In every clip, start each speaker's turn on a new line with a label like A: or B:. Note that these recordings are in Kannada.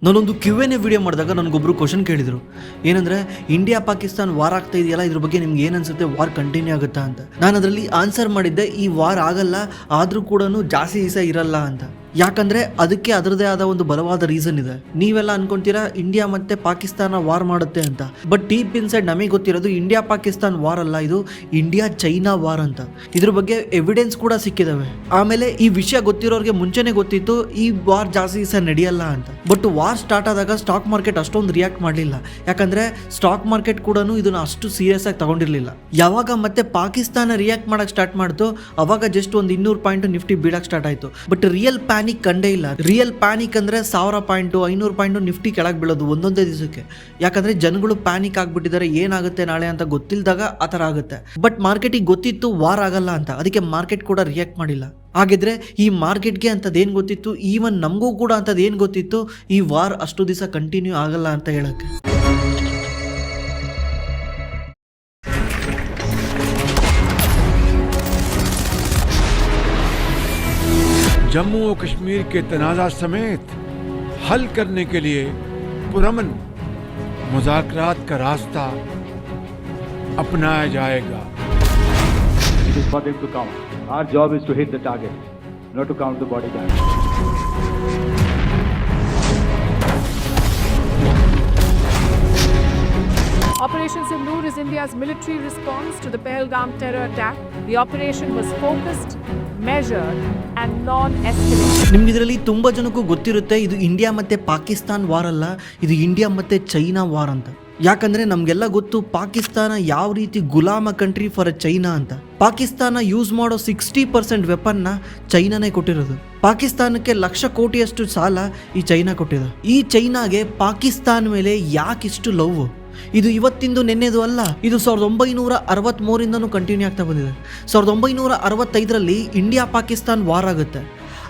A: ನಾನೊಂದು Q&A ವಿಡಿಯೋ ಮಾಡಿದಾಗ ನನಗೊಬ್ಬರು ಕ್ವಶನ್ ಕೇಳಿದರು. ಏನಂದರೆ, ಇಂಡಿಯಾ ಪಾಕಿಸ್ತಾನ್ ವಾರ್ ಆಗ್ತಾ ಇದೆಯಲ್ಲ, ಇದ್ರ ಬಗ್ಗೆ ನಿಮ್ಗೆ ಏನು ಅನ್ಸುತ್ತೆ, ವಾರ್ ಕಂಟಿನ್ಯೂ ಆಗುತ್ತಾ ಅಂತ. ನಾನು ಅದರಲ್ಲಿ ಆನ್ಸರ್ ಮಾಡಿದ್ದೆ, ಈ ವಾರ್ ಆಗಲ್ಲ, ಆದರೂ ಕೂಡ ಜಾಸ್ತಿ ದಿವಸ ಇರಲ್ಲ ಅಂತ. ಯಾಕಂದರೆ ಅದಕ್ಕೆ ಅದರದೇ ಆದ ಒಂದು ಬಲವಾದ ರೀಸನ್ ಇದೆ. ನೀವೆಲ್ಲ ಅನ್ಕೊಂತೀರಾ ಇಂಡಿಯಾ ಮತ್ತು ಪಾಕಿಸ್ತಾನ ವಾರ್ ಮಾಡುತ್ತೆ ಅಂತ. ಬಟ್ ಡೀಪ್ ಇನ್ಸೈಡ್ ನಮಗೆ ಗೊತ್ತಿರೋದು ಇಂಡಿಯಾ ಪಾಕಿಸ್ತಾನ್ ವಾರ್ ಅಲ್ಲ, ಇದು ಇಂಡಿಯಾ ಚೈನಾ ವಾರ್ ಅಂತ. ಇದ್ರ ಬಗ್ಗೆ ಎವಿಡೆನ್ಸ್ ಕೂಡ ಸಿಕ್ಕಿದಾವೆ. ಆಮೇಲೆ ಈ ವಿಷಯ ಗೊತ್ತಿರೋರಿಗೆ ಮುಂಚೆನೇ ಗೊತ್ತಿತ್ತು ಈ ವಾರ್ ಜಾಸ್ತಿ ದಿವಸ ನಡೆಯಲ್ಲ ಅಂತ. ಬಟ್ ವಾರ್ ಸ್ಟಾರ್ಟ್ ಆದಾಗ ಸ್ಟಾಕ್ ಮಾರ್ಕೆಟ್ ಅಷ್ಟೊಂದು ರಿಯಾಕ್ಟ್ ಮಾಡಲಿಲ್ಲ. ಯಾಕಂದರೆ ಸ್ಟಾಕ್ ಮಾರ್ಕೆಟ್ ಕೂಡ ಇದನ್ನು ಅಷ್ಟು ಸೀರಿಯಸ್ ಆಗಿ ತಗೊಂಡಿರಲಿಲ್ಲ. ಯಾವಾಗ ಮತ್ತೆ ಪಾಕಿಸ್ತಾನ ರಿಯಾಕ್ಟ್ ಮಾಡಕ್ಕೆ ಸ್ಟಾರ್ಟ್ ಮಾಡ್ತು, ಅವಾಗ ಜಸ್ಟ್ ಒಂದು 200 ಪಾಯಿಂಟ್ ನಿಫ್ಟಿ ಬೀಳಕ್ಕೆ ಸ್ಟಾರ್ಟ್ ಆಯಿತು. ಬಟ್ ರಿಯಲ್ ಪ್ಯಾನಿಕ್ ಕಂಡೇ ಇಲ್ಲ. ರಿಯಲ್ ಪ್ಯಾನಿಕ್ ಅಂದರೆ 1000 ಪಾಯಿಂಟು 500 ಪಾಯಿಂಟು ನಿಫ್ಟಿ ಕೆಳಗೆ ಬೀಳೋದು ಒಂದೊಂದೇ ದಿವಸಕ್ಕೆ. ಯಾಕಂದರೆ ಜನಗಳು ಪ್ಯಾನಿಕ್ ಆಗಿಬಿಟ್ಟಿದ್ದಾರೆ, ಏನಾಗುತ್ತೆ ನಾಳೆ ಅಂತ ಗೊತ್ತಿಲ್ಲದಾಗ ಆ ಥರ ಆಗುತ್ತೆ. ಬಟ್ ಮಾರ್ಕೆಟಿಗೆ ಗೊತ್ತಿತ್ತು ವಾರ್ ಆಗಲ್ಲ ಅಂತ, ಅದಕ್ಕೆ ಮಾರ್ಕೆಟ್ ಕೂಡ ರಿಯಾಕ್ಟ್ ಮಾಡಿಲ್ಲ. ಹಾಗಿದ್ರೆ ಈ ಮಾರ್ಕೆಟ್ಗೆ ಅಂಥದ್ದೇನು ಗೊತ್ತಿತ್ತು, ಈವನ್ ನಮಗೂ ಕೂಡ ಅಂಥದ್ದೇನು ಗೊತ್ತಿತ್ತು ಈ ವಾರ್ ಅಷ್ಟು ದಿವಸ ಕಂಟಿನ್ಯೂ ಆಗಲ್ಲ ಅಂತ ಹೇಳಕ್ಕೆ.
B: जम्मू और कश्मीर के तनाज़ा समेत हल करने के लिए पुरअमन मुज़ाकरात का रास्ता अपनाया जाएगा.
C: It is for them to count. Our job is to hit the target, not to count the bodyguards.
D: Operation Sindoor is India's military response to the Pahalgam terror attack. The operation was focused, measured and non-escalating.
A: ನಿಮ್ಗೆ ಇದರಲ್ಲಿ ತುಂಬ ಜನಕ್ಕೂ ಗೊತ್ತಿರುತ್ತೆ, ಇದು ಇಂಡಿಯಾ ಮತ್ತು ಪಾಕಿಸ್ತಾನ್ ವಾರ್ ಅಲ್ಲ, ಇದು ಇಂಡಿಯಾ ಮತ್ತು ಚೈನಾ ವಾರ್ ಅಂತ. ಯಾಕಂದರೆ ನಮಗೆಲ್ಲ ಗೊತ್ತು ಪಾಕಿಸ್ತಾನ ಯಾವ ರೀತಿ ಗುಲಾಮ ಕಂಟ್ರಿ ಫಾರ್ ಚೈನಾ ಅಂತ. ಪಾಕಿಸ್ತಾನ ಯೂಸ್ ಮಾಡೋ 60% ವೆಪನ್ನ ಚೈನಾನೇ ಕೊಟ್ಟಿರೋದು. ಪಾಕಿಸ್ತಾನಕ್ಕೆ 1,00,000 ಕೋಟಿಯಷ್ಟು ಸಾಲ ಈ ಚೈನಾ ಕೊಟ್ಟಿದೆ. ಈ ಚೈನಾಗೆ ಪಾಕಿಸ್ತಾನ ಮೇಲೆ ಯಾಕಿಷ್ಟು ಲವ್? ಇದು ಇವತ್ತಿಂದು ನೆನ್ನೆದು ಅಲ್ಲ, ಇದು 1963ರಿಂದನೂ ಕಂಟಿನ್ಯೂ ಆಗ್ತಾ ಬಂದಿದೆ. 1965ರಲ್ಲಿ ಇಂಡಿಯಾ ಪಾಕಿಸ್ತಾನ್ ವಾರ್ ಆಗುತ್ತೆ.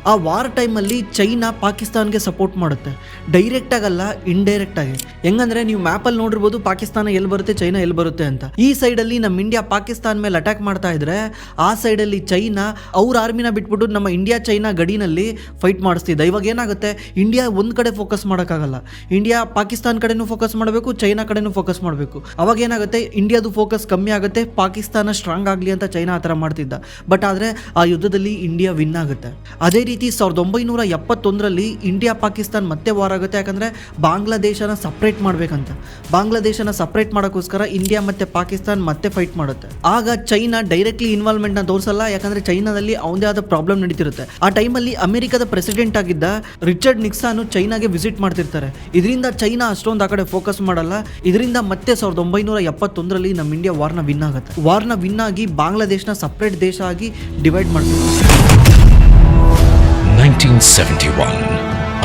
A: ಆ ವಾರ್ ಟೈಮಲ್ಲಿ ಚೈನಾ ಪಾಕಿಸ್ತಾನ್ಗೆ ಸಪೋರ್ಟ್ ಮಾಡುತ್ತೆ, ಡೈರೆಕ್ಟ್ ಆಗಲ್ಲ, ಇಂಡೈರೆಕ್ಟ್ ಆಗಿ. ಹೆಂಗಂದ್ರೆ ನೀವು ಮ್ಯಾಪಲ್ಲಿ ನೋಡಿರ್ಬೋದು ಪಾಕಿಸ್ತಾನ ಎಲ್ಲಿ ಬರುತ್ತೆ, ಚೈನಾ ಎಲ್ಲಿ ಬರುತ್ತೆ ಅಂತ. ಈ ಸೈಡಲ್ಲಿ ನಮ್ಮ ಇಂಡಿಯಾ ಪಾಕಿಸ್ತಾನ ಮೇಲೆ ಅಟ್ಯಾಕ್ ಮಾಡ್ತಾ ಇದ್ರೆ, ಆ ಸೈಡಲ್ಲಿ ಚೈನಾ ಅವ್ರ ಆರ್ಮಿನ ಬಿಟ್ಬಿಟ್ಟು ನಮ್ಮ ಇಂಡಿಯಾ ಚೈನಾ ಗಡಿನಲ್ಲಿ ಫೈಟ್ ಮಾಡಿಸ್ತಿದ್ದ. ಇವಾಗ ಏನಾಗುತ್ತೆ, ಇಂಡಿಯಾ ಒಂದು ಕಡೆ ಫೋಕಸ್ ಮಾಡೋಕ್ಕಾಗಲ್ಲ, ಇಂಡಿಯಾ ಪಾಕಿಸ್ತಾನ ಕಡೆನೂ ಫೋಕಸ್ ಮಾಡಬೇಕು, ಚೈನಾ ಕಡೆನೂ ಫೋಕಸ್ ಮಾಡಬೇಕು. ಅವಾಗ ಏನಾಗುತ್ತೆ, ಇಂಡಿಯಾದು ಫೋಕಸ್ ಕಮ್ಮಿ ಆಗುತ್ತೆ, ಪಾಕಿಸ್ತಾನ ಸ್ಟ್ರಾಂಗ್ ಆಗಲಿ ಅಂತ ಚೈನಾ ಆ ಥರ ಮಾಡ್ತಿದ್ದ. ಬಟ್ ಆದರೆ ಆ ಯುದ್ಧದಲ್ಲಿ ಇಂಡಿಯಾ ವಿನ್ ಆಗುತ್ತೆ. ಅದೇ ರೀತಿ 1971ರಲ್ಲಿ ಇಂಡಿಯಾ ಪಾಕಿಸ್ತಾನ್ ಮತ್ತೆ ವಾರ್ ಆಗುತ್ತೆ. ಯಾಕಂದರೆ ಬಾಂಗ್ಲಾದೇಶನ ಸಪ್ರೇಟ್ ಮಾಡಬೇಕಂತ. ಬಾಂಗ್ಲಾದೇಶನ ಸಪ್ರೇಟ್ ಮಾಡೋಕ್ಕೋಸ್ಕರ ಇಂಡಿಯಾ ಮತ್ತು ಪಾಕಿಸ್ತಾನ್ ಮತ್ತೆ ಫೈಟ್ ಮಾಡುತ್ತೆ. ಆಗ ಚೈನಾ ಡೈರೆಕ್ಟ್ಲಿ ಇನ್ವಾಲ್ವ್ಮೆಂಟ್ನ ತೋರಿಸಲ್ಲ, ಯಾಕಂದರೆ ಚೈನಾದಲ್ಲಿ ಅವನದೇ ಆದ ಪ್ರಾಬ್ಲಮ್ ನಡೀತಿರುತ್ತೆ. ಆ ಟೈಮಲ್ಲಿ ಅಮೆರಿಕದ ಪ್ರೆಸಿಡೆಂಟ್ ಆಗಿದ್ದ ರಿಚರ್ಡ್ ನಿಕ್ಸನ್ ಚೈನಾಗೆ ವಿಸಿಟ್ ಮಾಡ್ತಿರ್ತಾರೆ. ಇದರಿಂದ ಚೈನಾ ಅಷ್ಟೊಂದು ಆ ಕಡೆ ಫೋಕಸ್ ಮಾಡಲ್ಲ. ಇದರಿಂದ ಮತ್ತೆ 1971ರಲ್ಲಿ ನಮ್ಮ ಇಂಡಿಯಾ ವಾರ್ನ ವಿನ್ ಆಗುತ್ತೆ. ವಾರ್ನ ವಿನ್ ಆಗಿ ಬಾಂಗ್ಲಾದೇಶನ ಸಪ್ರೇಟ್ ದೇಶ ಆಗಿ ಡಿವೈಡ್ ಮಾಡ್ತಾರೆ.
E: 1971,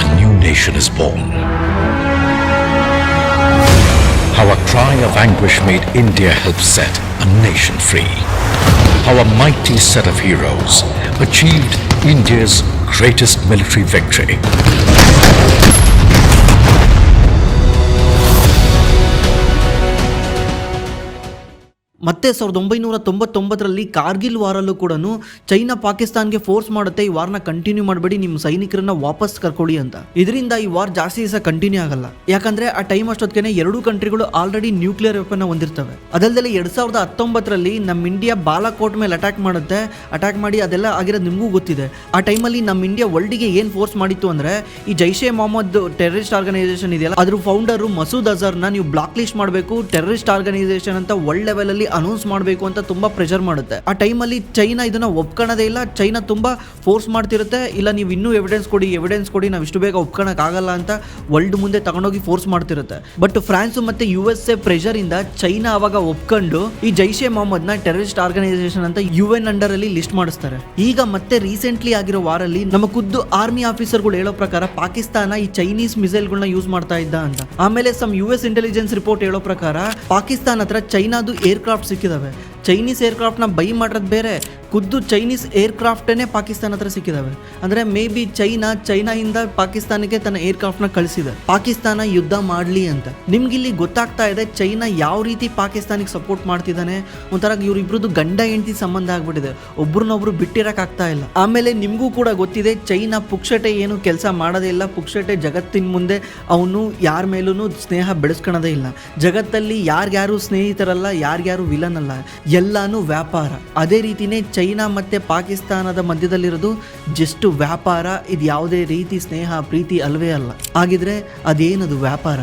E: a new nation is born. How a cry of anguish made India help set a nation free. How a mighty set of heroes achieved India's greatest military victory.
A: ಮತ್ತೆ 1999ರಲ್ಲಿ ಕಾರ್ಗಿಲ್ ವಾರಲ್ಲೂ ಕೂಡ ಚೈನಾ ಪಾಕಿಸ್ತಾನ್ಗೆ ಫೋರ್ಸ್ ಮಾಡುತ್ತೆ, ಈ ವಾರ್ನ ಕಂಟಿನ್ಯೂ ಮಾಡಬೇಡಿ, ನಿಮ್ಮ ಸೈನಿಕರನ್ನ ವಾಪಸ್ ಕರ್ಕೊಳ್ಳಿ ಅಂತ. ಇದರಿಂದ ಈ ವಾರ್ ಜಾಸ್ತಿ ದಿವಸ ಕಂಟಿನ್ಯೂ ಆಗಲ್ಲ. ಯಾಕಂದ್ರೆ ಆ ಟೈಮ್ ಅಷ್ಟೊತ್ತಿಗೆ ಎರಡೂ ಕಂಟ್ರಿಗಳು ಆಲ್ರೆಡಿ ನ್ಯೂಕ್ಲಿಯರ್ ವೆಪನ್ ಹೊಂದಿರ್ತವೆ. ಅದಲ್ಲದೆ 2019ರಲ್ಲಿ ನಮ್ಮ ಇಂಡಿಯಾ ಬಾಲಾಕೋಟ್ ಮೇಲೆ ಅಟ್ಯಾಕ್ ಮಾಡುತ್ತೆ. ಅಟ್ಯಾಕ್ ಮಾಡಿ ಅದೆಲ್ಲ ಆಗಿರೋದು ನಿಮಗೂ ಗೊತ್ತಿದೆ. ಆ ಟೈಮಲ್ಲಿ ನಮ್ಮ ಇಂಡಿಯಾ ವರ್ಲ್ಡ್ಗೆ ಏನು ಫೋರ್ಸ್ ಮಾಡಿತ್ತು ಅಂದರೆ, ಈ ಜೈಷೆ ಮೊಹಮ್ಮದ್ ಟೆರರಿಸ್ಟ್ ಆರ್ಗನೈಸೇಷನ್ ಇದೆಯಲ್ಲ, ಅದ್ರ ಫೌಂಡರು ಮಸೂದ್ ಅಜರ್ನ ನೀವು ಬ್ಲಾಕ್ ಲಿಸ್ಟ್ ಮಾಡಬೇಕು, ಟೆರರಿಸ್ಟ್ ಆರ್ಗನೈಸೇಷನ್ ಅಂತ ವರ್ಲ್ಡ್ ಲೆವೆಲಲ್ಲಿ ಅನೌನ್ಸ್ ಮಾಡಬೇಕು ಅಂತ ತುಂಬಾ ಪ್ರೆಷರ್ ಮಾಡುತ್ತೆ. ಆ ಟೈಮಲ್ಲಿ ಚೈನಾ ಇದನ್ನ ಒಪ್ಕೊಳ್ಳೋದೇ ಇಲ್ಲ. ಚೈನಾ ತುಂಬಾ ಫೋರ್ಸ್ ಮಾಡ್ತಿರುತ್ತೆ, ಇಲ್ಲ ನೀವು ಇನ್ನೂ ಎವಿಡೆನ್ಸ್ ಕೊಡಿ, ನಾವು ಇಷ್ಟು ಬೇಗ ಒಪ್ಕೊಳಕ್ ಆಗಲ್ಲ ಅಂತ ವರ್ಲ್ಡ್ ಮುಂದೆ ತಗೊಂಡೋಗಿ ಫೋರ್ಸ್ ಮಾಡ್ತಿರುತ್ತೆ. ಬಟ್ ಫ್ರಾನ್ಸ್ ಮತ್ತೆ USA ಪ್ರೆಷರ್ ಇಂದ ಚೈನಾ ಅವಾಗ ಒಪ್ಕೊಂಡು ಈ ಜೈಷೆ ಮೊಹಮ್ಮದ್ ನ ಟೆರರಿಸ್ಟ್ ಆರ್ಗನೈಸೇಷನ್ ಅಂತ UN ಅಂಡರ್ ಅಲ್ಲಿ ಲಿಸ್ಟ್ ಮಾಡಿಸ್ತಾರೆ. ಈಗ ಮತ್ತೆ ರೀಸೆಂಟ್ಲಿ ಆಗಿರೋ ವಾರಲ್ಲಿ ನಮ್ಮ ಖುದ್ದು ಆರ್ಮಿ ಆಫೀಸರ್ಗಳು ಹೇಳೋ ಪ್ರಕಾರ ಪಾಕಿಸ್ತಾನ ಈ ಚೈನೀಸ್ ಮಿಸೈಲ್ಗಳನ್ನ ಯೂಸ್ ಮಾಡ್ತಾ ಇದ್ದ ಅಂತ. ಆಮೇಲೆ US ಇಂಟೆಲಿಜೆನ್ಸ್ ರಿಪೋರ್ಟ್ ಹೇಳೋ ಪ್ರಕಾರ ಪಾಕಿಸ್ತಾನ ಹತ್ರ ಚೈನಾದು ಏರ್ ಕ್ರಾಫ್ಟ್ ಸಿಕ್ಕಿದಾವೆ. ಚೈನೀಸ್ ಏರ್ಕ್ರಾಫ್ಟ್ನ ಬೈ ಮಾಡೋದು ಬೇರೆ, ಖುದ್ದು ಚೈನೀಸ್ ಏರ್ಕ್ರಾಫ್ಟೇ ಪಾಕಿಸ್ತಾನ ಹತ್ರ ಸಿಕ್ಕಿದಾವೆ. ಅಂದರೆ ಮೇ ಬಿ ಚೈನಾಯಿಂದ ಪಾಕಿಸ್ತಾನಕ್ಕೆ ತನ್ನ ಏರ್ಕ್ರಾಫ್ಟ್ನ ಕಳಿಸಿದೆ, ಪಾಕಿಸ್ತಾನ ಯುದ್ಧ ಮಾಡಲಿ ಅಂತ. ನಿಮ್ಗಿಲ್ಲಿ ಗೊತ್ತಾಗ್ತಾ ಇದೆ ಚೈನಾ ಯಾವ ರೀತಿ ಪಾಕಿಸ್ತಾನಿಗೆ ಸಪೋರ್ಟ್ ಮಾಡ್ತಿದ್ದಾನೆ. ಒಂಥರ ಇವರಿಬ್ರದ್ದು ಗಂಡ ಹೆಂಡತಿ ಸಂಬಂಧ ಆಗ್ಬಿಟ್ಟಿದೆ, ಒಬ್ರನ್ನೊಬ್ರು ಬಿಟ್ಟಿರೋಕ್ಕಾಗ್ತಾ ಇಲ್ಲ. ಆಮೇಲೆ ನಿಮಗೂ ಕೂಡ ಗೊತ್ತಿದೆ ಚೈನಾ ಪುಕ್ಷಟೆ ಏನು ಕೆಲಸ ಮಾಡೋದೇ ಇಲ್ಲ, ಪುಕ್ಷಟೆ ಜಗತ್ತಿನ ಮುಂದೆ ಅವನು ಯಾರ ಮೇಲೂ ಸ್ನೇಹ ಬೆಳೆಸ್ಕೊಳೋದೇ ಇಲ್ಲ. ಜಗತ್ತಲ್ಲಿ ಯಾರ್ಯಾರು ಸ್ನೇಹಿತರಲ್ಲ, ಯಾರ್ಯಾರು ವಿಲನ್ ಅಲ್ಲ, ಎಲ್ಲಾನು ವ್ಯಾಪಾರ. ಅದೇ ರೀತಿನೇ ಚೈನಾ ಮತ್ತು ಪಾಕಿಸ್ತಾನದ ಮಧ್ಯದಲ್ಲಿರೋದು ಜಸ್ಟ್ ವ್ಯಾಪಾರ, ಇದು ಯಾವುದೇ ರೀತಿ ಸ್ನೇಹ ಪ್ರೀತಿ ಅಲ್ವೇ ಅಲ್ಲ. ಹಾಗಿದ್ರೆ ಅದೇನದು ವ್ಯಾಪಾರ?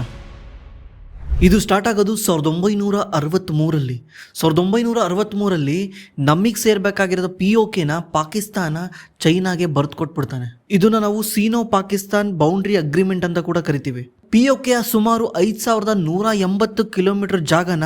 A: ಇದು ಸ್ಟಾರ್ಟ್ ಆಗೋದು 1963. 1963 ನಮಗೆ ಸೇರ್ಬೇಕಾಗಿರೋದು POKನ ಪಾಕಿಸ್ತಾನ ಚೈನಾಗೆ ಬರೆದು ಕೊಟ್ಬಿಡ್ತಾನೆ. ಇದನ್ನು ನಾವು ಸೀನೋ ಪಾಕಿಸ್ತಾನ್ ಬೌಂಡ್ರಿ ಅಗ್ರಿಮೆಂಟ್ ಅಂತ ಕೂಡ ಕರಿತೀವಿ. POK ಸುಮಾರು 5180 ಕಿಲೋಮೀಟರ್ ಜಾಗನ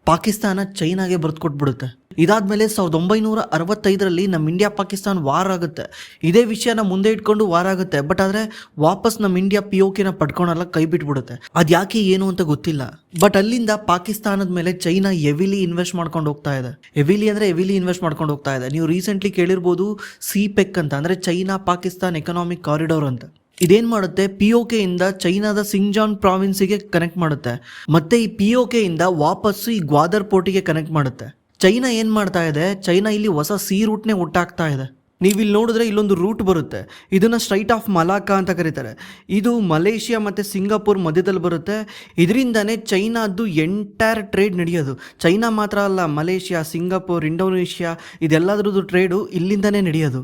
A: ಪಾಕಿಸ್ತಾನ ಚೈನಾಗೆ ಬರೆದು ಕೊಟ್ಬಿಡುತ್ತೆ. ಇದಾದ್ಮೇಲೆ 1965 ನಮ್ಮ ಇಂಡಿಯಾ ಪಾಕಿಸ್ತಾನ್ ವಾರ್ ಆಗುತ್ತೆ. ಇದೇ ವಿಷಯನ ಮುಂದೆ ಇಟ್ಕೊಂಡು ವಾರ್ ಆಗುತ್ತೆ. ಬಟ್ ಆದರೆ ವಾಪಸ್ ನಮ್ಮ ಇಂಡಿಯಾ POKನ ಪಡ್ಕೊಳಲ್ಲ, ಕೈ ಬಿಟ್ಬಿಡುತ್ತೆ. ಅದು ಯಾಕೆ ಏನು ಅಂತ ಗೊತ್ತಿಲ್ಲ. ಬಟ್ ಅಲ್ಲಿಂದ ಪಾಕಿಸ್ತಾನದ ಮೇಲೆ ಚೈನಾ ಹೆವಿಲಿ ಇನ್ವೆಸ್ಟ್ ಮಾಡ್ಕೊಂಡು ಹೋಗ್ತಾ ಇದೆ. ಹೆವಿಲಿ ಇನ್ವೆಸ್ಟ್ ಮಾಡ್ಕೊಂಡು ಹೋಗ್ತಾ ಇದೆ. ನೀವು ರೀಸೆಂಟ್ಲಿ ಕೇಳಿರ್ಬೋದು CPEC ಅಂತ, ಅಂದರೆ ಚೈನಾ ಪಾಕಿಸ್ತಾನ್ ಎಕನಾಮಿಕ್ ಕಾರಿಡಾರ್ ಅಂತ. ಇದೇನು ಮಾಡುತ್ತೆ, POK ಇಂದ ಚೈನಾದ ಸಿಂಗ್ಜಾನ್ ಪ್ರಾವಿನ್ಸಿಗೆ ಕನೆಕ್ಟ್ ಮಾಡುತ್ತೆ, ಮತ್ತೆ ಈ POK ಇಂದ ವಾಪಸ್ಸು ಈ ಗ್ವಾದರ್ ಪೋರ್ಟಿಗೆ ಕನೆಕ್ಟ್ ಮಾಡುತ್ತೆ. ಚೈನಾ ಏನು ಮಾಡ್ತಾ ಇದೆ, ಚೈನಾ ಇಲ್ಲಿ ಹೊಸ ರೂಟ್ನೇ ಹುಟ್ಟಾಕ್ತಾ ಇದೆ. ನೀವಿಲ್ಲಿ ನೋಡಿದ್ರೆ ಇಲ್ಲೊಂದು ರೂಟ್ ಬರುತ್ತೆ, ಇದನ್ನು ಸ್ಟ್ರೈಟ್ ಆಫ್ ಮಲಾಕಾ ಅಂತ ಕರೀತಾರೆ. ಇದು ಮಲೇಷಿಯಾ ಮತ್ತು ಸಿಂಗಾಪುರ್ ಮಧ್ಯದಲ್ಲಿ ಬರುತ್ತೆ. ಇದರಿಂದನೇ ಚೈನಾದ್ದು ಎಂಟೈರ್ ಟ್ರೇಡ್ ನಡೆಯೋದು. ಚೈನಾ ಮಾತ್ರ ಅಲ್ಲ, ಮಲೇಷಿಯಾ, ಸಿಂಗಾಪುರ್, ಇಂಡೋನೇಷ್ಯಾ ಇದೆಲ್ಲದ್ರದ್ದು ಟ್ರೇಡು ಇಲ್ಲಿಂದನೇ ನಡೆಯೋದು.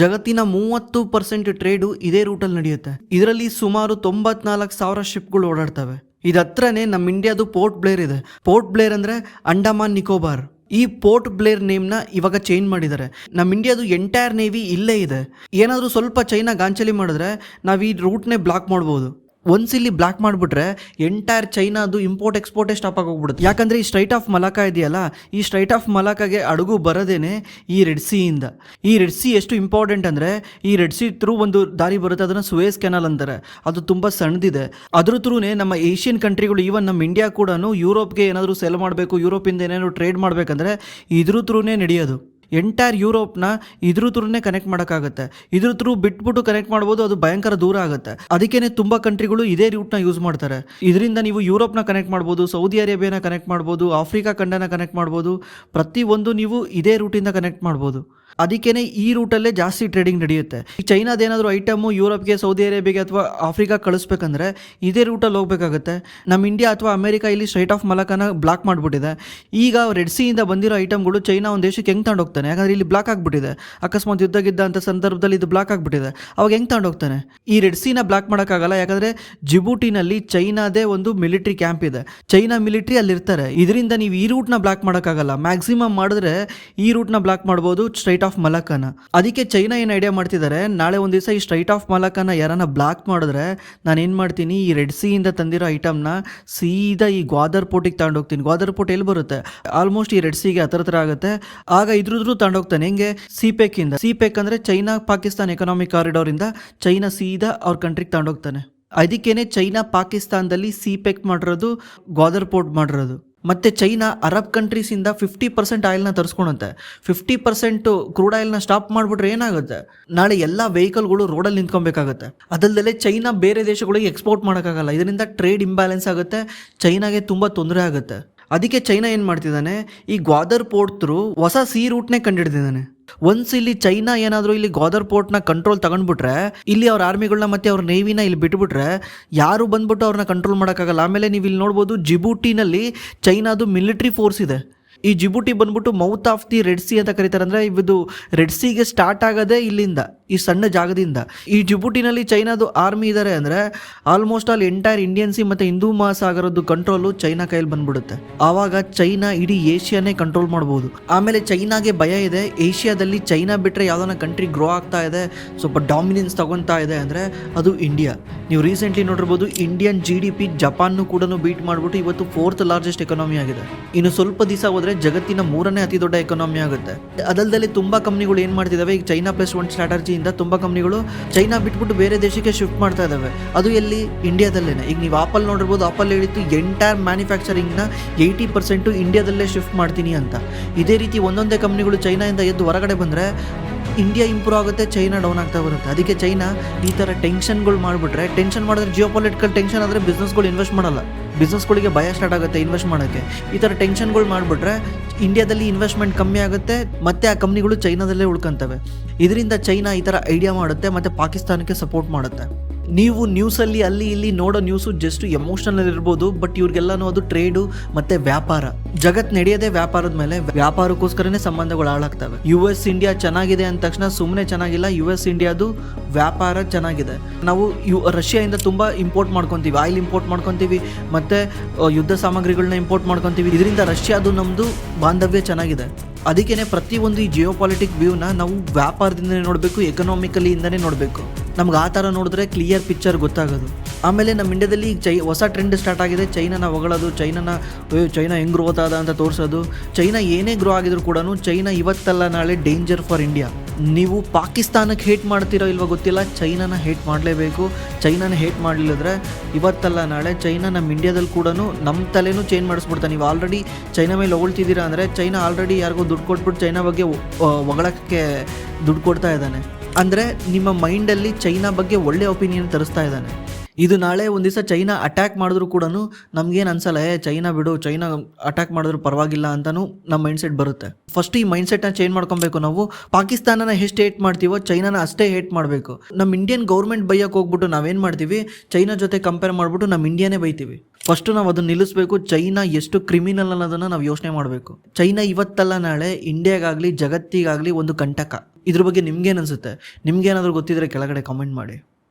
A: ಜಗತ್ತಿನ 30% ಟ್ರೇಡು ಇದೇ ರೂಟಲ್ಲಿ ನಡೆಯುತ್ತೆ. ಇದರಲ್ಲಿ ಸುಮಾರು 94,000 ಶಿಪ್ಗಳು ಓಡಾಡ್ತವೆ. ಇದತ್ರನೇ ನಮ್ಮ ಇಂಡಿಯಾದು ಪೋರ್ಟ್ ಬ್ಲೇರ್ ಇದೆ. ಪೋರ್ಟ್ ಬ್ಲೇರ್ ಅಂದರೆ ಅಂಡಮಾನ್ ನಿಕೋಬಾರ್. ಈ ಪೋರ್ಟ್ ಬ್ಲೇರ್ ನೇಮ್ನ ಇವಾಗ ಚೇಂಜ್ ಮಾಡಿದ್ದಾರೆ. ನಮ್ಮ ಇಂಡಿಯಾದು ಎಂಟೈರ್ ನೇವಿ ಇಲ್ಲೇ ಇದೆ. ಏನಾದರೂ ಸ್ವಲ್ಪ ಚೈನಾ ಗಾಂಚಲಿ ಮಾಡಿದ್ರೆ ನಾವು ಈ ರೂಟ್ನೇ ಬ್ಲಾಕ್ ಮಾಡ್ಬೋದು. ಒನ್ಸ್ ಇಲ್ಲಿ ಬ್ಲಾಕ್ ಮಾಡಿಬಿಟ್ರೆ ಎಂಟೈರ್ ಚೈನಾದು ಇಂಪೋರ್ಟ್ ಎಕ್ಸ್ಪೋರ್ಟೇ ಸ್ಟಾಪ್ ಆಗಿ ಹೋಗ್ಬಿಡುತ್ತೆ. ಯಾಕಂದರೆ ಈ ಸ್ಟ್ರೈಟ್ ಆಫ್ ಮಲಾಕಾ ಇದೆಯಲ್ಲ, ಈ ಸ್ಟ್ರೈಟ್ ಆಫ್ ಮಲಾಕಾಗೆ ಅಡುಗು ಬರೋದೇನೆ ಈ ರೆಡ್ ಸಿಯಿಂದ. ಈ ರೆಡ್ ಸಿ ಎಷ್ಟು ಇಂಪಾರ್ಟೆಂಟ್ ಅಂದರೆ, ಈ ರೆಡ್ ಸಿ ಥ್ರೂ ಒಂದು ದಾರಿ ಬರುತ್ತೆ, ಅದನ್ನು ಸುವೇಸ್ ಕೆನಾಲ್ ಅಂತಾರೆ. ಅದು ತುಂಬ ಸಣ್ಣದಿದೆ. ಅದ್ರ ಥ್ರೂನೇ ನಮ್ಮ ಏಷ್ಯನ್ ಕಂಟ್ರಿಗಳು, ಈವನ್ ನಮ್ಮ ಇಂಡಿಯಾ ಕೂಡ ಯುರೋಪ್ಗೆ ಏನಾದರೂ ಸೆಲ್ ಮಾಡಬೇಕು, ಯುರೋಪಿಂದ ಏನಾದರೂ ಟ್ರೇಡ್ ಮಾಡಬೇಕಂದ್ರೆ ಇದ್ರ ಥ್ರೂನೇ ನಡೆಯೋದು. ಎಂಟೈರ್ ಯುರೋಪ್ನ ಇದ್ರ ಥ್ರೂನೇ ಕನೆಕ್ಟ್ ಮಾಡೋಕ್ಕಾಗುತ್ತೆ. ಇದ್ರ ಥ್ರೂ ಬಿಟ್ಬಿಟ್ಟು ಕನೆಕ್ಟ್ ಮಾಡ್ಬೋದು, ಅದು ಭಯಂಕರ ದೂರ ಆಗುತ್ತೆ. ಅದಕ್ಕೇ ತುಂಬ ಕಂಟ್ರಿಗಳು ಇದೇ ರೂಟ್ನ ಯೂಸ್ ಮಾಡ್ತಾರೆ. ಇದರಿಂದ ನೀವು ಯುರೋಪ್ನ ಕನೆಕ್ಟ್ ಮಾಡ್ಬೋದು, ಸೌದಿ ಅರೇಬಿಯಾನ ಕನೆಕ್ಟ್ ಮಾಡ್ಬೋದು, ಆಫ್ರಿಕಾ ಖಂಡನ ಕನೆಕ್ಟ್ ಮಾಡ್ಬೋದು. ಪ್ರತಿಯೊಂದು ನೀವು ಇದೇ ರೂಟಿಂದ ಕನೆಕ್ಟ್ ಮಾಡ್ಬೋದು. ಅದಕ್ಕೇ ಈ ರೂಟಲ್ಲೇ ಜಾಸ್ತಿ ಟ್ರೇಡಿಂಗ್ ನಡೆಯುತ್ತೆ. ಈ ಚೈನಾದೇನಾದರೂ ಐಟಮು ಯುರೋಪ್ಗೆ, ಸೌದಿ ಅರೇಬಿಯಾಗೆ ಅಥವಾ ಆಫ್ರಿಕಾ ಕಳಿಸ್ಬೇಕಂದ್ರೆ ಇದೇ ರೂಟಲ್ಲಿ ಹೋಗ್ಬೇಕಾಗುತ್ತೆ. ನಮ್ಮ ಇಂಡಿಯಾ ಅಥವಾ ಅಮೆರಿಕಾ ಇಲ್ಲಿ ಸ್ಟ್ರೈಟ್ ಆಫ್ ಮಲಾಕಾನ ಬ್ಲಾಕ್ ಮಾಡಿಬಿಟ್ಟಿದೆ. ಈಗ ರೆಡ್ ಸಿಯಿಂದ ಬಂದಿರೋ ಐಟಮ್ಗಳು ಚೈನಾ ಒಂದು ದೇಶಕ್ಕೆ ಹೆಂಗೆ ತಗೊಂಡು ಹೋಗ್ತಾನೆ? ಯಾಕಂದರೆ ಇಲ್ಲಿ ಬ್ಲಾಕ್ ಆಗಿಬಿಟ್ಟಿದೆ. ಅಕಸ್ಮಾತ್ ಯುದ್ಧ ಗಿದ್ದ ಅಂತ ಸಂದರ್ಭದಲ್ಲಿ ಇದು ಬ್ಲಾಕ್ ಆಗಿಬಿಟ್ಟಿದೆ. ಅವಾಗ ಹೆಂಗೆ ತಗೊಂಡು ಹೋಗ್ತಾನೆ? ಈ ರೆಡ್ ಸಿನ ಬ್ಲಾಕ್ ಮಾಡೋಕ್ಕಾಗಲ್ಲ. ಯಾಕಂದರೆ ಜಿಬೂಟಿನಲ್ಲಿ ಚೈನಾದೇ ಒಂದು ಮಿಲಿಟ್ರಿ ಕ್ಯಾಂಪ್ ಇದೆ. ಚೈನಾ ಮಿಲಿಟ್ರಿ ಅಲ್ಲಿರ್ತಾರೆ. ಇದರಿಂದ ನೀವು ಈ ರೂಟ್ನ ಬ್ಲಾಕ್ ಮಾಡೋಕ್ಕಾಗಲ್ಲ. ಮ್ಯಾಕ್ಸಿಮಮ್ ಮಾಡಿದ್ರೆ ಈ ರೂಟ್ನ ಬ್ಲಾಕ್ ಮಾಡ್ಬೋದು, ಸ್ಟ್ರೈಟ್ ಆಫ್ ಮಲಾಕಾನ. ಅದಕ್ಕೆ ಚೈನಾ ಏನು ಐಡಿಯಾ ಮಾಡ್ತಿದ್ದಾರೆ, ನಾಳೆ ಒಂದು ದಿವಸ ಈ ಸ್ಟ್ರೈಟ್ ಆಫ್ ಮಲಾಕಾನ ಯಾರನ್ನ ಬ್ಲಾಕ್ ಮಾಡಿದ್ರೆ ನಾನು ಏನು ಮಾಡ್ತೀನಿ, ಈ ರೆಡ್ ಸಿಯಿಂದ ತಂದಿರೋ ಐಟಮ್ನ ಸೀದಾ ಈ ಗ್ವಾದರ್ ಪೋರ್ಟಿಗೆ ತಗೊಂಡು ಹೋಗ್ತೀನಿ. ಗ್ವಾದರ್ ಪೋರ್ಟ್ ಎಲ್ಲಿ ಬರುತ್ತೆ? ಆಲ್ಮೋಸ್ಟ್ ಈ ರೆಡ್ ಸಿಗೆ ಹತ್ರ ಆಗುತ್ತೆ. ಆಗ ಇದ್ರದ್ದು ತಗೊಂಡು ಹೋಗ್ತಾನೆ. ಹೆಂಗೆ? CPEC ಇಂದ. CPEC ಅಂದರೆ ಚೈನಾ ಪಾಕಿಸ್ತಾನ್ ಎಕನಾಮಿಕ್ ಕಾರಿಡಾರ್ ಇಂದ ಚೈನಾ ಸೀದಾ ಅವ್ರ ಕಂಟ್ರಿಗೆ ತಗೊಂಡು ಹೋಗ್ತಾನೆ. ಅದಕ್ಕೇನೆ ಚೈನಾ ಪಾಕಿಸ್ತಾನದಲ್ಲಿ CPEC ಮಾಡಿರೋದು, ಗ್ವಾದರ್ ಪೋರ್ಟ್ ಮಾಡಿರೋದು. ಮತ್ತು ಚೈನಾ ಅರಬ್ ಕಂಟ್ರೀಸಿಂದ 50% ಆಯಿಲ್ನ ತರಿಸ್ಕೊಳುತ್ತೆ. 50% ಕ್ರೂಡ್ ಆಯಿಲ್ನ ಸ್ಟಾಪ್ ಮಾಡಿಬಿಟ್ರೆ ಏನಾಗುತ್ತೆ? ನಾಳೆ ಎಲ್ಲ ವೆಹಿಕಲ್ಗಳು ರೋಡಲ್ಲಿ ನಿಂತ್ಕೊಬೇಕಾಗುತ್ತೆ. ಅದಲ್ಲದೆ ಚೈನಾ ಬೇರೆ ದೇಶಗಳಿಗೆ ಎಕ್ಸ್ಪೋರ್ಟ್ ಮಾಡೋಕ್ಕಾಗಲ್ಲ. ಇದರಿಂದ ಟ್ರೇಡ್ ಇಂಬ್ಯಾಲೆನ್ಸ್ ಆಗುತ್ತೆ, ಚೈನಾಗೆ ತುಂಬ ತೊಂದರೆ ಆಗುತ್ತೆ. ಅದಕ್ಕೆ ಚೈನಾ ಏನು ಮಾಡ್ತಿದ್ದಾನೆ, ಈ ಗ್ವಾದರ್ ಪೋರ್ಟ್ ಥ್ರೂ ಹೊಸ ರೂಟ್ನೇ ಕಂಡುಹಿಡಿದಿದ್ದಾನೆ. ಒನ್ಸ್ ಇಲ್ಲಿ ಚೈನಾ ಏನಾದರೂ ಇಲ್ಲಿ ಗ್ವಾದರ್ ಪೋರ್ಟ್ನ ಕಂಟ್ರೋಲ್ ತಗೊಂಡ್ಬಿಟ್ರೆ, ಇಲ್ಲಿ ಅವ್ರ ಆರ್ಮಿಗಳನ್ನ ಮತ್ತು ಅವ್ರ ನೇವಿನ ಇಲ್ಲಿ ಬಿಟ್ಬಿಟ್ರೆ ಯಾರು ಬಂದ್ಬಿಟ್ಟು ಅವ್ರನ್ನ ಕಂಟ್ರೋಲ್ ಮಾಡೋಕ್ಕಾಗಲ್ಲ. ಆಮೇಲೆ ನೀವು ಇಲ್ಲಿ ನೋಡ್ಬೋದು, ಜಿಬೂಟಿನಲ್ಲಿ ಚೈನಾದು ಮಿಲಿಟ್ರಿ ಫೋರ್ಸ್ ಇದೆ. ಈ ಜಿಬೂಟಿ ಬಂದ್ಬಿಟ್ಟು mouth of the red C ಅಂತ ಕರೀತಾರೆ. ಅಂದರೆ ಇದು ರೆಡ್ ಸಿಗೆ ಸ್ಟಾರ್ಟ್ ಆಗೋದೇ ಇಲ್ಲಿಂದ, ಈ ಸಣ್ಣ ಜಾಗದಿಂದ. ಈ ಜಿಬೂಟಿನಲ್ಲಿ ಚೈನಾದು ಆರ್ಮಿ ಇದ್ದಾರೆ ಅಂದರೆ almost all entire Indian C ಮತ್ತು ಹಿಂದೂ ಮಹಾಸಾಗರದ್ದು ಕಂಟ್ರೋಲು ಚೈನಾ ಕೈಯಲ್ಲಿ ಬಂದ್ಬಿಡುತ್ತೆ. ಆವಾಗ ಚೈನಾ ಇಡೀ ಏಷ್ಯಾನೇ ಕಂಟ್ರೋಲ್ ಮಾಡ್ಬೋದು. ಆಮೇಲೆ ಚೈನಾಗೆ ಭಯ ಇದೆ, ಏಷ್ಯಾದಲ್ಲಿ ಚೈನಾ ಬಿಟ್ಟರೆ ಯಾವುದನ್ನ ಕಂಟ್ರಿ ಗ್ರೋ ಆಗ್ತಾ ಇದೆ, ಸ್ವಲ್ಪ ಡಾಮಿನೆನ್ಸ್ ತಗೊತಾ ಇದೆ ಅಂದರೆ ಅದು ಇಂಡಿಯಾ. ನೀವು ರೀಸೆಂಟ್ಲಿ ನೋಡಿರ್ಬೋದು, ಇಂಡಿಯನ್ GDP ಜಪಾನ್ನು ಕೂಡ ಬೀಟ್ ಮಾಡಿಬಿಟ್ಟು ಇವತ್ತು 4th ಲಾರ್ಜೆಸ್ಟ್ ಎಕಾನಮಿ ಆಗಿದೆ. ಇನ್ನು ಸ್ವಲ್ಪ ದಿವಸ ಹೋದರೆ ಜಗತ್ತಿನ 3ನೇ ಅತಿ ದೊಡ್ಡ ಎಕಾನಮಿ ಆಗುತ್ತೆ. ಅದಲ್ಲದೆ ತುಂಬ ಕಂಪ್ನಿಗಳು ಏನು ಮಾಡ್ತಿದ್ದಾವೆ, ಈಗ ಚೈನಾ +1 ಸ್ಟ್ರಾಟಜಿ ವರ್ಷಗಳಿಂದ ತುಂಬ ಕಂಪ್ನಿಗಳು ಚೈನಾ ಬಿಟ್ಬಿಟ್ಟು ಬೇರೆ ದೇಶಕ್ಕೆ ಶಿಫ್ಟ್ ಮಾಡ್ತಾ ಇದ್ದಾವೆ. ಅದು ಎಲ್ಲಿ? ಇಂಡಿಯಾದಲ್ಲೇ. ಈಗ ನೀವು ಆಪಲ್ ನೋಡಿರ್ಬೋದು, ಆಪಲ್ ಹೇಳಿತ್ತು ಎಂಟೈರ್ ಮ್ಯಾನುಫ್ಯಾಕ್ಚರಿಂಗ್ನ 80% ಇಂಡಿಯಾದಲ್ಲೇ ಶಿಫ್ಟ್ ಮಾಡ್ತೀನಿ ಅಂತ. ಇದೇ ರೀತಿ ಒಂದೊಂದೇ ಕಂಪ್ನಿಗಳು ಚೈನಾದಿಂದ ಎದ್ದು ಹೊರಗಡೆ ಬಂದರೆ ಇಂಡಿಯಾ ಇಂಪ್ರೂವ್ ಆಗುತ್ತೆ, ಚೈನಾ ಡೌನ್ ಆಗ್ತಾ ಬರುತ್ತೆ. ಅದಕ್ಕೆ ಚೈನಾ ಈ ಥರ ಟೆನ್ಷನ್ಗಳು ಮಾಡಿಬಿಟ್ರೆ, ಟೆನ್ಷನ್ ಮಾಡಿದ್ರೆ ಜಿಯೋಪೊಲಿಟಿಕಲ್ ಟೆನ್ಷನ್ ಆದರೆ ಬಿಸ್ನೆಸ್ಗಳು ಇನ್ವೆಸ್ಟ್ ಮಾಡಲ್ಲ, ಬಿಸ್ನೆಸ್ಗಳಿಗೆ ಭಯ ಸ್ಟಾರ್ಟ್ ಆಗುತ್ತೆ ಇನ್ವೆಸ್ಟ್ ಮಾಡೋಕ್ಕೆ. ಈ ಥರ ಟೆನ್ಷನ್ಗಳು ಮಾಡಿಬಿಟ್ರೆ ಇಂಡಿಯಾದಲ್ಲಿ ಇನ್ವೆಸ್ಟ್ಮೆಂಟ್ ಕಮ್ಮಿ ಆಗುತ್ತೆ, ಮತ್ತು ಆ ಕಂಪ್ನಿಗಳು ಚೈನಾದಲ್ಲೇ ಉಳ್ಕೊಂತವೆ. ಇದರಿಂದ ಚೈನಾ ಈ ಥರ ಐಡಿಯಾ ಮಾಡುತ್ತೆ ಮತ್ತು ಪಾಕಿಸ್ತಾನಕ್ಕೆ ಸಪೋರ್ಟ್ ಮಾಡುತ್ತೆ. ನೀವು ನ್ಯೂಸಲ್ಲಿ ಅಲ್ಲಿ ಇಲ್ಲಿ ನೋಡೋ ನ್ಯೂಸು ಜಸ್ಟ್ ಎಮೋಷನಲ್ ಇರ್ಬೋದು, ಬಟ್ ಇವ್ರಿಗೆಲ್ಲನೂ ಅದು ಟ್ರೇಡು ಮತ್ತು ವ್ಯಾಪಾರ. ಜಗತ್ತು ನಡೆಯೋದೇ ವ್ಯಾಪಾರದ ಮೇಲೆ. ವ್ಯಾಪಾರಕ್ಕೋಸ್ಕರನೇ ಸಂಬಂಧಗಳು ಹಾಳಾಗ್ತವೆ. US ಇಂಡಿಯಾ ಚೆನ್ನಾಗಿದೆ ಅಂದ ತಕ್ಷಣ ಸುಮ್ಮನೆ ಚೆನ್ನಾಗಿಲ್ಲ, US ಇಂಡಿಯಾದು ವ್ಯಾಪಾರ ಚೆನ್ನಾಗಿದೆ. ನಾವು ರಷ್ಯಾದಿಂದ ತುಂಬ ಇಂಪೋರ್ಟ್ ಮಾಡ್ಕೊತೀವಿ, ಆಯಿಲ್ ಇಂಪೋರ್ಟ್ ಮಾಡ್ಕೊತೀವಿ, ಮತ್ತು ಯುದ್ಧ ಸಾಮಗ್ರಿಗಳನ್ನ ಇಂಪೋರ್ಟ್ ಮಾಡ್ಕೊತೀವಿ. ಇದರಿಂದ ರಷ್ಯಾದು ನಮ್ಮದು ಬಾಂಧವ್ಯ ಚೆನ್ನಾಗಿದೆ. ಅದಕ್ಕೇ ಪ್ರತಿಯೊಂದು ಈ ಜಿಯೋಪಾಲಿಟಿಕ್ ವ್ಯೂನ ನಾವು ವ್ಯಾಪಾರದಿಂದನೇ ನೋಡಬೇಕು, ಎಕನಾಮಿಕಲಿಯಿಂದನೇ ನೋಡಬೇಕು. ನಮ್ಗೆ ಆ ಥರ ನೋಡಿದ್ರೆ ಕ್ಲಿಯರ್ ಪಿಕ್ಚರ್ ಗೊತ್ತಾಗೋದು. ಆಮೇಲೆ ನಮ್ಮ ಇಂಡಿಯಾದಲ್ಲಿ ಹೊಸ ಟ್ರೆಂಡ್ ಸ್ಟಾರ್ಟ್ ಆಗಿದೆ, ಚೈನಾನ ಹೊಗಳೋದು, ಚೈನಾ ಹೆಂಗೆ ಗ್ರೋ ಆದ ಅಂತ ತೋರಿಸೋದು. ಚೈನಾ ಏನೇ ಗ್ರೋ ಆಗಿದ್ರು ಕೂಡ ಚೈನಾ ಇವತ್ತಲ್ಲ ನಾಳೆ ಡೇಂಜರ್ ಫಾರ್ ಇಂಡಿಯಾ. ನೀವು ಪಾಕಿಸ್ತಾನಕ್ಕೆ ಹೇಟ್ ಮಾಡ್ತಿರೋ ಇಲ್ವೋ ಗೊತ್ತಿಲ್ಲ, ಚೈನಾನ ಹೇಟ್ ಮಾಡಲೇಬೇಕು. ಚೈನಾನ ಹೇಟ್ ಮಾಡಲಿಲ್ಲದ್ರೆ ಇವತ್ತಲ್ಲ ನಾಳೆ ಚೈನಾ ನಮ್ಮ ಇಂಡಿಯಾದಲ್ಲಿ ಕೂಡ ನಮ್ಮ ತಲೆನೂ ಚೇಂಜ್ ಮಾಡಿಸ್ಬಿಡ್ತಾನೆ. ನೀವು ಆಲ್ರೆಡಿ ಚೈನಾ ಮೇಲೆ ಹೊಗಳ್ತಿದ್ದೀರಾ ಅಂದರೆ ಚೈನಾ ಆಲ್ರೆಡಿ ಯಾರಿಗೂ ದುಡ್ಡು ಕೊಟ್ಬಿಟ್ಟು ಚೈನಾ ಬಗ್ಗೆ ಹೊಗಳಕ್ಕೆ ದುಡ್ಡು ಕೊಡ್ತಾ ಇದ್ದಾನೆ. ಅಂದರೆ ನಿಮ್ಮ ಮೈಂಡಲ್ಲಿ ಚೈನಾ ಬಗ್ಗೆ ಒಳ್ಳೆ ಒಪಿನಿಯನ್ ತರಿಸ್ತಾ ಇದ್ದಾನೆ. ಇದು ನಾಳೆ ಒಂದು ದಿವಸ ಚೈನಾ ಅಟ್ಯಾಕ್ ಮಾಡಿದ್ರು ಕೂಡ ನಮಗೇನು ಅನ್ಸಲ್ಲ, ಚೈನಾ ಬಿಡು, ಚೈನಾ ಅಟ್ಯಾಕ್ ಮಾಡಿದ್ರು ಪರವಾಗಿಲ್ಲ ಅಂತಲೂ ನಮ್ಮ ಮೈಂಡ್ಸೆಟ್ ಬರುತ್ತೆ. ಫಸ್ಟ್ ಈ ಮೈಂಡ್ಸೆಟ್ನ ಚೇಂಜ್ ಮಾಡ್ಕೊಬೇಕು. ನಾವು ಪಾಕಿಸ್ತಾನನ ಎಷ್ಟು ಹೇಟ್ ಮಾಡ್ತೀವೋ ಚೈನಾನ ಅಷ್ಟೇ ಹೇಟ್ ಮಾಡಬೇಕು. ನಮ್ಮ ಇಂಡಿಯನ್ ಗೌರ್ಮೆಂಟ್ ಬೈಯಕ್ಕೆ ಹೋಗ್ಬಿಟ್ಟು ನಾವೇನು ಮಾಡ್ತೀವಿ, ಚೈನಾ ಜೊತೆ ಕಂಪೇರ್ ಮಾಡಿಬಿಟ್ಟು ನಮ್ಮ ಇಂಡಿಯಾನೇ ಬೈತೀವಿ. ಫಸ್ಟು ನಾವು ಅದನ್ನು ನಿಲ್ಲಿಸಬೇಕು. ಚೈನಾ ಎಷ್ಟು ಕ್ರಿಮಿನಲ್ ಅನ್ನೋದನ್ನು ನಾವು ಯೋಚನೆ ಮಾಡಬೇಕು. ಚೈನಾ ಇವತ್ತಲ್ಲ ನಾಳೆ ಇಂಡಿಯಾಗಾಗಲಿ ಜಗತ್ತಿಗಾಗಲಿ ಒಂದು ಕಂಟಕ. ಇದ್ರ ಬಗ್ಗೆ ನಿಮ್ಗೇನು ಅನಿಸುತ್ತೆ? ನಿಮ್ಗೇನಾದರೂ ಗೊತ್ತಿದ್ರೆ ಕೆಳಗಡೆ ಕಾಮೆಂಟ್ ಮಾಡಿ.